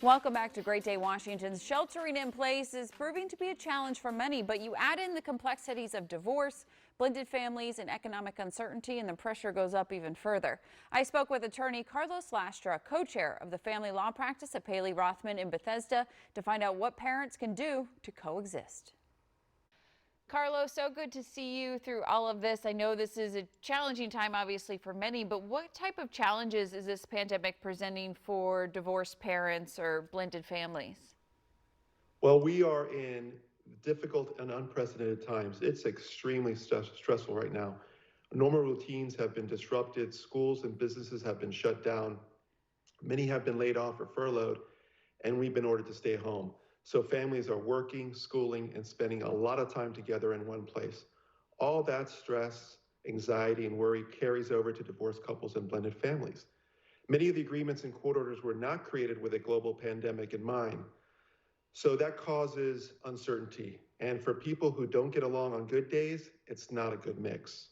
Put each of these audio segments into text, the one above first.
Welcome back to Great Day Washington's sheltering in place is proving to be a challenge for many, but you add in the complexities of divorce, blended families, and economic uncertainty, and the pressure goes up even further. I spoke with attorney Carlos Lastra, co-chair of the family law practice at Paley Rothman in Bethesda, to find out what parents can do to coexist. Carlos, so good to see you through all of this. I know this is a challenging time, obviously, for many, but what type of challenges is this pandemic presenting for divorced parents or blended families? Well, we are in difficult and unprecedented times. It's extremely stressful right now. Normal routines have been disrupted. Schools and businesses have been shut down. Many have been laid off or furloughed, and we've been ordered to stay home. So families are working, schooling, and spending a lot of time together in one place. All that stress, anxiety, and worry carries over to divorced couples and blended families. Many of the agreements and court orders were not created with a global pandemic in mind. So that causes uncertainty. And for people who don't get along on good days, it's not a good mix.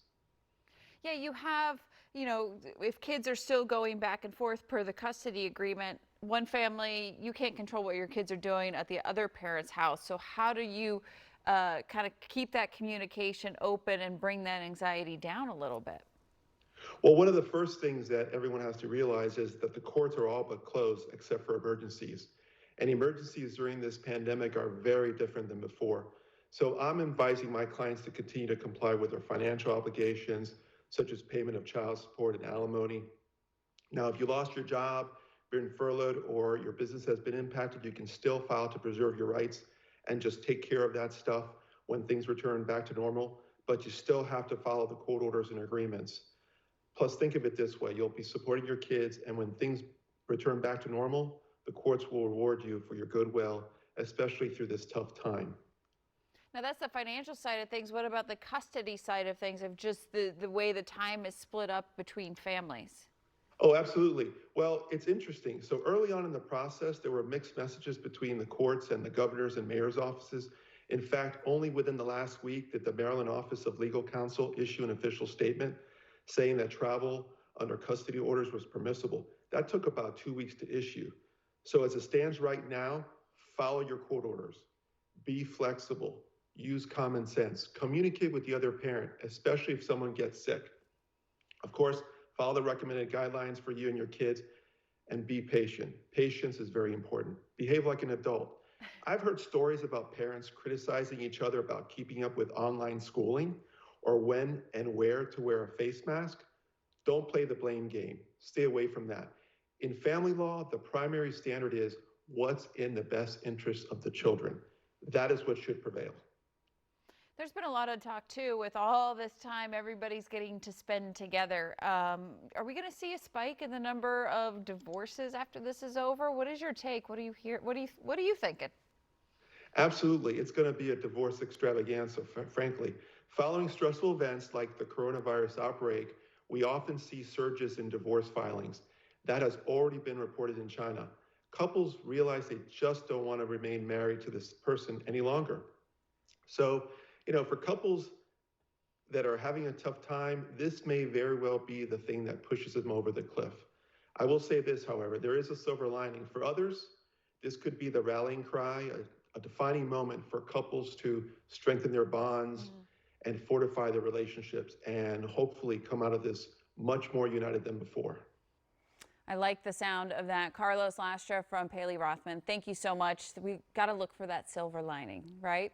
Yeah, you have, if kids are still going back and forth per the custody agreement, one family, you can't control what your kids are doing at the other parent's house. So how do you kind of keep that communication open and bring that anxiety down a little bit? Well, one of the first things that everyone has to realize is that the courts are all but closed except for emergencies. And emergencies during this pandemic are very different than before. So I'm advising my clients to continue to comply with their financial obligations, such as payment of child support and alimony. Now, if you lost your job, been furloughed, or your business has been impacted, you can still file to preserve your rights and just take care of that stuff when things return back to normal, but you still have to follow the court orders and agreements. Plus, think of it this way, you'll be supporting your kids, and when things return back to normal, the courts will reward you for your goodwill, especially through this tough time. Now, that's the financial side of things. What about the custody side of things, of just the way the time is split up between families? Oh, absolutely. Well, it's interesting. So early on in the process, there were mixed messages between the courts and the governor's and mayor's offices. In fact, only within the last week did the Maryland Office of Legal Counsel issue an official statement saying that travel under custody orders was permissible. That took about 2 weeks to issue. So as it stands right now, follow your court orders. Be flexible. Use common sense. Communicate with the other parent, especially if someone gets sick. Of course, follow the recommended guidelines for you and your kids, and be patient. Patience is very important. Behave like an adult. I've heard stories about parents criticizing each other about keeping up with online schooling or when and where to wear a face mask. Don't play the blame game. Stay away from that. In family law, the primary standard is what's in the best interest of the children. That is what should prevail. There's been a lot of talk, too, with all this time everybody's getting to spend together. Are we going to see a spike in the number of divorces after this is over? What is your take? What do you hear? What are you thinking? Absolutely. It's going to be a divorce extravaganza, frankly. Following stressful events like the coronavirus outbreak, we often see surges in divorce filings. That has already been reported in China. Couples realize they just don't want to remain married to this person any longer. So, for couples that are having a tough time, this may very well be the thing that pushes them over the cliff. I will say this, however, there is a silver lining. For others, this could be the rallying cry, a defining moment for couples to strengthen their bonds and fortify their relationships and hopefully come out of this much more united than before. I like the sound of that. Carlos Lastra from Paley Rothman, thank you so much. We got to look for that silver lining, right?